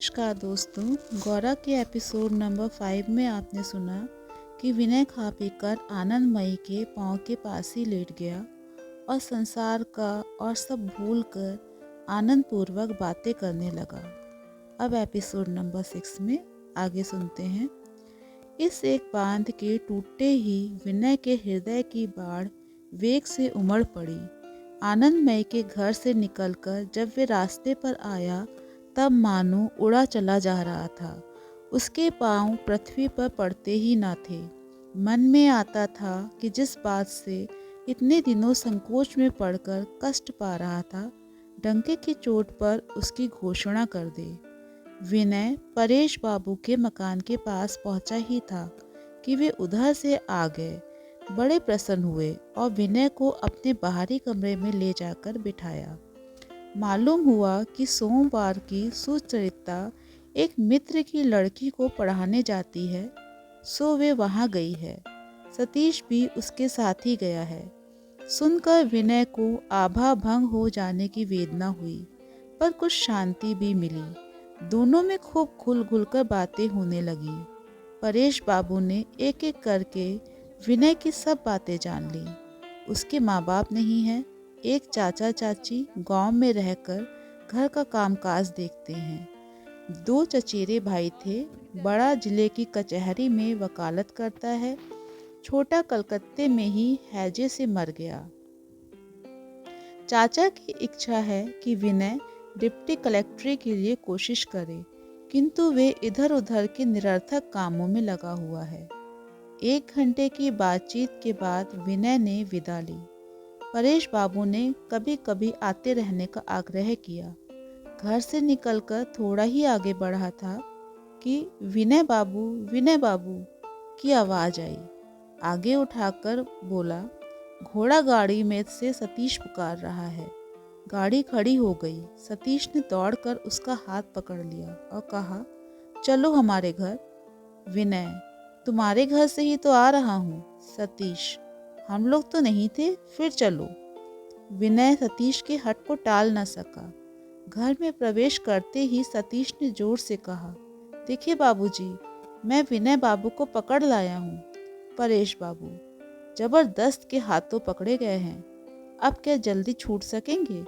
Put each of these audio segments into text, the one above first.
नमस्कार दोस्तों। गौरा के एपिसोड नंबर 5 में आपने सुना कि विनय खा पीकर आनंदमयी के पाँव के पास ही लेट गया और संसार का और सब भूल कर आनंद पूर्वक बातें करने लगा। अब एपिसोड नंबर 6 में आगे सुनते हैं। इस एक बांध के टूटते ही विनय के हृदय की बाढ़ वेग से उमड़ पड़ी। आनंदमयी के घर से निकलकर जब वे रास्ते पर आया तब मानो उड़ा चला जा रहा था। उसके पांव पृथ्वी पर पड़ते ही न थे। मन में आता था कि जिस बात से इतने दिनों संकोच में पड़कर कष्ट पा रहा था, डंके की चोट पर उसकी घोषणा कर दे। विनय परेश बाबू के मकान के पास पहुंचा ही था कि वे उधर से आ गए। बड़े प्रसन्न हुए और विनय को अपने बाहरी कमरे में ले जाकर बिठाया। मालूम हुआ कि सोमवार की सुचरिता एक मित्र की लड़की को पढ़ाने जाती है, सो वे वहाँ गई है। सतीश भी उसके साथ ही गया है। सुनकर विनय को आभा भंग हो जाने की वेदना हुई, पर कुछ शांति भी मिली। दोनों में खूब खुल खुल कर बातें होने लगी। परेश बाबू ने एक एक करके विनय की सब बातें जान ली। उसके माँ बाप नहीं हैं, एक चाचा चाची गांव में रहकर घर का कामकाज देखते हैं। 2 चचेरे भाई थे। बड़ा जिले की कचहरी में वकालत करता है, छोटा कलकत्ते में ही हैजे से मर गया। चाचा की इच्छा है कि विनय डिप्टी कलेक्टर के लिए कोशिश करे, किंतु वे इधर उधर के निरर्थक कामों में लगा हुआ है। 1 घंटे की बातचीत के बाद विनय ने विदा ली। परेश बाबू ने कभी कभी आते रहने का आग्रह किया। घर से निकलकर थोड़ा ही आगे बढ़ा था कि विनय बाबू की आवाज़ आई। आगे उठाकर बोला, घोड़ा गाड़ी में से सतीश पुकार रहा है। गाड़ी खड़ी हो गई। सतीश ने दौड़कर उसका हाथ पकड़ लिया और कहा, चलो हमारे घर। विनय, तुम्हारे घर से ही तो आ रहा हूँ। सतीश, हम लोग तो नहीं थे, फिर चलो। विनय सतीश के हट को टाल न सका। घर में प्रवेश करते ही सतीश ने जोर से कहा, देखिए बाबूजी, मैं विनय बाबू को पकड़ लाया हूँ। परेश बाबू, जबरदस्त के हाथों पकड़े गए हैं, अब क्या जल्दी छूट सकेंगे?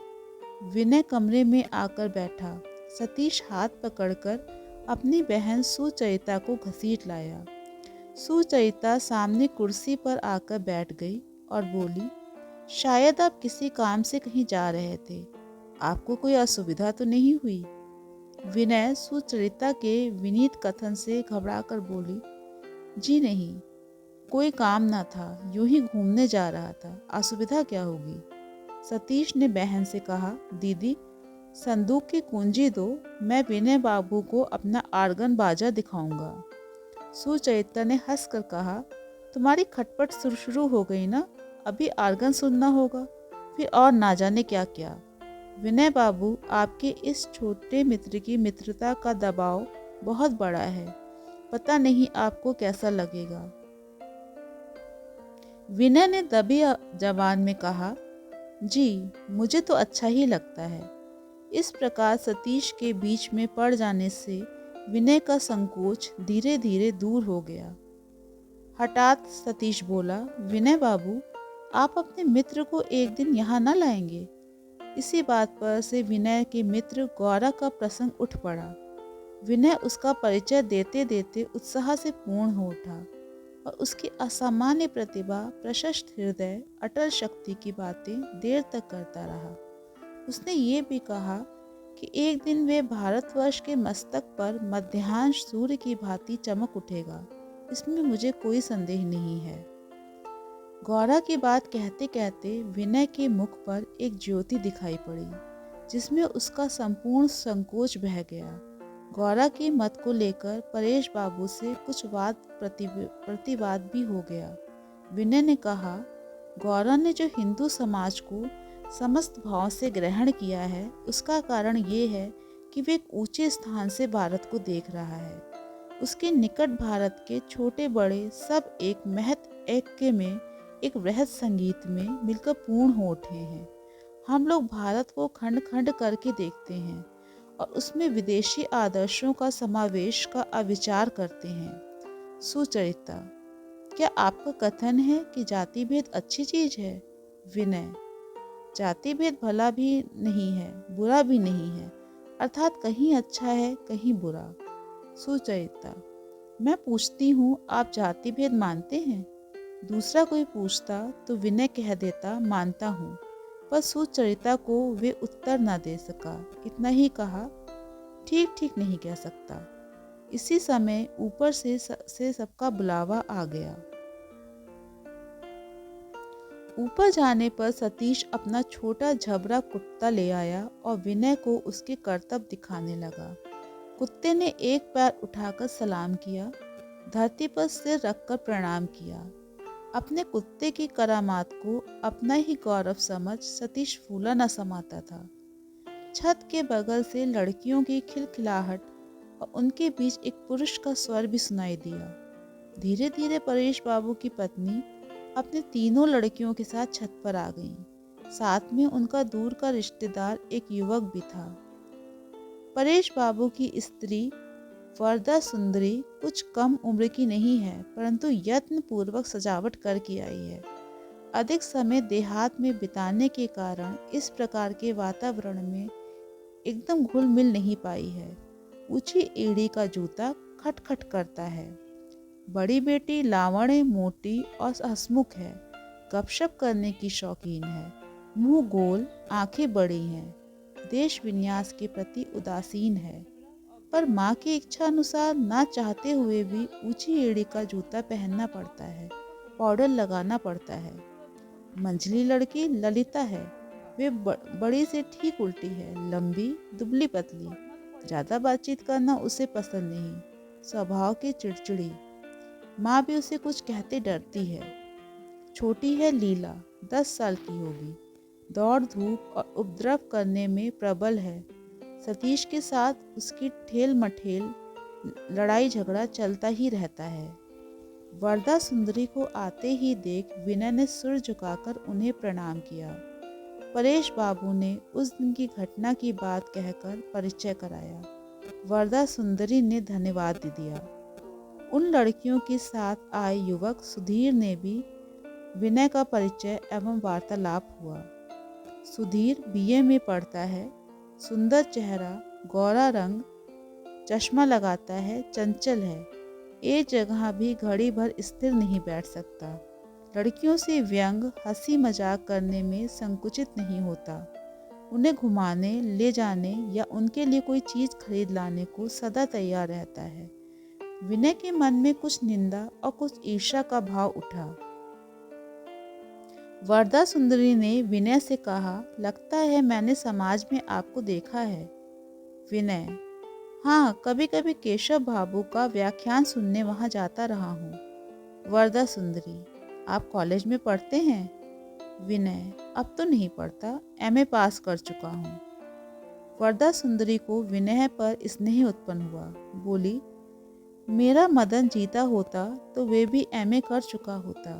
विनय कमरे में आकर बैठा। सतीश हाथ पकड़कर अपनी बहन सुचरिता को घसीट लाया। सुचरिता सामने कुर्सी पर आकर बैठ गई और बोली, शायद आप किसी काम से कहीं जा रहे थे, आपको कोई असुविधा तो नहीं हुई? विनय सुचरिता के विनीत कथन से घबराकर बोली, जी नहीं, कोई काम ना था, यूं ही घूमने जा रहा था, असुविधा क्या होगी? सतीश ने बहन से कहा, दीदी संदूक की कुंजी दो, मैं विनय बाबू को अपना आर्गन बाजा दिखाऊंगा। सुचरिता ने हंसकर कहा, तुम्हारी खटपट शुरू हो गई ना, अभी आर्गन सुनना होगा, फिर और ना जाने क्या क्या। विनय बाबू, आपके इस छोटे मित्र की मित्रता का दबाव बहुत बड़ा है, पता नहीं आपको कैसा लगेगा। विनय ने दबी जबान में कहा, जी मुझे तो अच्छा ही लगता है। इस प्रकार सतीश के बीच में पड़ जाने से विनय का संकोच धीरे धीरे दूर हो गया। हठात सतीश बोला, विनय बाबू, आप अपने मित्र को एक दिन यहाँ न लाएंगे? इसी बात पर से विनय के मित्र गौरा का प्रसंग उठ पड़ा। विनय उसका परिचय देते देते उत्साह से पूर्ण हो उठा और उसकी असामान्य प्रतिभा, प्रशस्त हृदय, अटल शक्ति की बातें देर तक करता रहा। उसने ये भी कहा कि एक दिन वे भारतवर्ष के मस्तक पर मध्याह्न सूर्य की भांति चमक उठेगा, इसमें मुझे कोई संदेह नहीं है। गौरा की बात कहते कहते विनय के मुख पर एक ज्योति दिखाई पड़ी, जिसमें उसका संपूर्ण संकोच बह गया। गौरा की मत को लेकर परेश बाबू से कुछ वाद प्रतिवाद भी हो गया। विनय ने कहा, गौरा ने जो हिंदू समाज को समस्त भाव से ग्रहण किया है, उसका कारण ये है कि वे एक ऊंचे स्थान से भारत को देख रहा है। उसके निकट भारत के छोटे बड़े सब एक महत ऐक्य में, एक वृहद संगीत में मिलकर पूर्ण हो उठे हैं। हम लोग भारत को खंड खंड करके देखते हैं और उसमें विदेशी आदर्शों का समावेश का विचार करते हैं। सुचरिता, क्या आपका कथन है कि जाति भेद अच्छी चीज है? विनय, जाति भेद भला भी नहीं है, बुरा भी नहीं है, अर्थात कहीं अच्छा है कहीं बुरा। सुचरिता, मैं पूछती हूँ, आप जाति भेद मानते हैं? दूसरा कोई पूछता तो विनय कह देता मानता हूँ, पर सुचरिता को वे उत्तर न दे सका। इतना ही कहा, ठीक ठीक नहीं कह सकता। इसी समय ऊपर से सबका बुलावा आ गया। ऊपर जाने पर सतीश अपना छोटा झबरा कुत्ता ले आया और विनय को उसके करतब दिखाने लगा। कुत्ते ने एक पैर उठाकर सलाम किया, धरती पर सिर रखकर प्रणाम किया। अपने कुत्ते की करामात को अपना ही गौरव समझ सतीश फूला न समाता था। छत के बगल से लड़कियों की खिलखिलाहट और उनके बीच एक पुरुष का स्वर भी सुनाई दिया। धीरे धीरे परेश बाबू की पत्नी अपने तीनों लड़कियों के साथ छत पर आ गईं। साथ में उनका दूर का रिश्तेदार एक युवक भी था। परेश बाबू की स्त्री वरदा सुंदरी कुछ कम उम्र की नहीं है, परंतु यत्न पूर्वक सजावट करके आई है। अधिक समय देहात में बिताने के कारण इस प्रकार के वातावरण में एकदम घुल मिल नहीं पाई है। ऊंची एड़ी का जूता खटखट करता है। बड़ी बेटी लावण्य मोटी और हंसमुख है, गपशप करने की शौकीन है, मुंह गोल, आंखें बड़ी हैं, देश विन्यास के प्रति उदासीन है, पर माँ की इच्छा अनुसार ना चाहते हुए भी ऊंची एड़ी का जूता पहनना पड़ता है, पाउडर लगाना पड़ता है। मंझली लड़की ललिता है, वे बड़ी से ठीक उल्टी है, लंबी दुबली पतली, ज्यादा बातचीत करना उसे पसंद नहीं, स्वभाव की चिड़चिड़ी। माँ भी उसे कुछ कहते डरती है। छोटी है लीला, 10 साल की होगी, दौड़ धूप और उपद्रव करने में प्रबल है। सतीश के साथ उसकी ठेल मठेल, लड़ाई झगड़ा चलता ही रहता है। वरदा सुंदरी को आते ही देख विनय ने सिर झुकाकर उन्हें प्रणाम किया। परेश बाबू ने उस दिन की घटना की बात कहकर परिचय कराया। वरदा सुंदरी ने धन्यवाद दिया। उन लड़कियों के साथ आए युवक सुधीर ने भी विनय का परिचय एवं वार्तालाप हुआ। सुधीर बीए में पढ़ता है, सुंदर चेहरा, गोरा रंग, चश्मा लगाता है, चंचल है, एक जगह भी घड़ी भर स्थिर नहीं बैठ सकता। लड़कियों से व्यंग हंसी मजाक करने में संकुचित नहीं होता। उन्हें घुमाने ले जाने या उनके लिए कोई चीज खरीद लाने को सदा तैयार रहता है। विनय के मन में कुछ निंदा और कुछ ईर्ष्या का भाव उठा। वरदा सुंदरी ने विनय से कहा, लगता है मैंने समाज में आपको देखा है। विनय, हाँ, कभी कभी केशव बाबू का व्याख्यान सुनने वहां जाता रहा हूँ। वरदा सुंदरी, आप कॉलेज में पढ़ते हैं? विनय, अब तो नहीं पढ़ता, एमए पास कर चुका हूँ। वरदा सुंदरी को विनय पर स्नेह उत्पन्न हुआ। बोली, मेरा मदन जीता होता तो वे भी एमए कर चुका होता।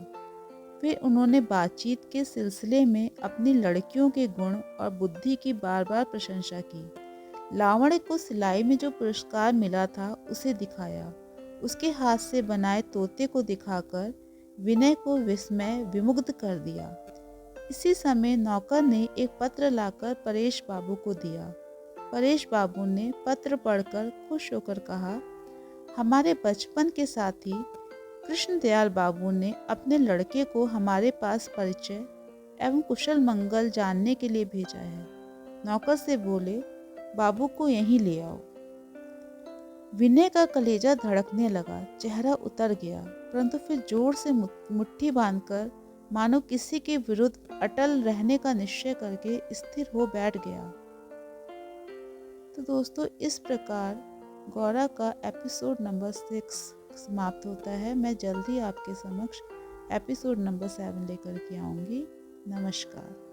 फिर उन्होंने बातचीत के सिलसिले में अपनी लड़कियों के गुण और बुद्धि की बार बार प्रशंसा की। लावण्य को सिलाई में जो पुरस्कार मिला था उसे दिखाया। उसके हाथ से बनाए तोते को दिखाकर विनय को विस्मय विमुग्ध कर दिया। इसी समय नौकर ने एक पत्र लाकर परेश बाबू को दिया। परेश बाबू ने पत्र पढ़कर खुश होकर कहा, हमारे बचपन के साथी कृष्णदयाल बाबू ने अपने लड़के को हमारे पास परिचय एवं कुशल मंगल जानने के लिए भेजा है। नौकर से बोले, बाबू को यहीं ले आओ। विनय का कलेजा धड़कने लगा, चेहरा उतर गया, परंतु फिर जोर से मुट्ठी बांधकर मानो किसी के विरुद्ध अटल रहने का निश्चय करके स्थिर हो बैठ गया। तो दोस्तों, इस प्रकार गौरा का एपिसोड नंबर 6 समाप्त होता है। मैं जल्द ही आपके समक्ष एपिसोड नंबर 7 लेकर के आऊँगी। नमस्कार।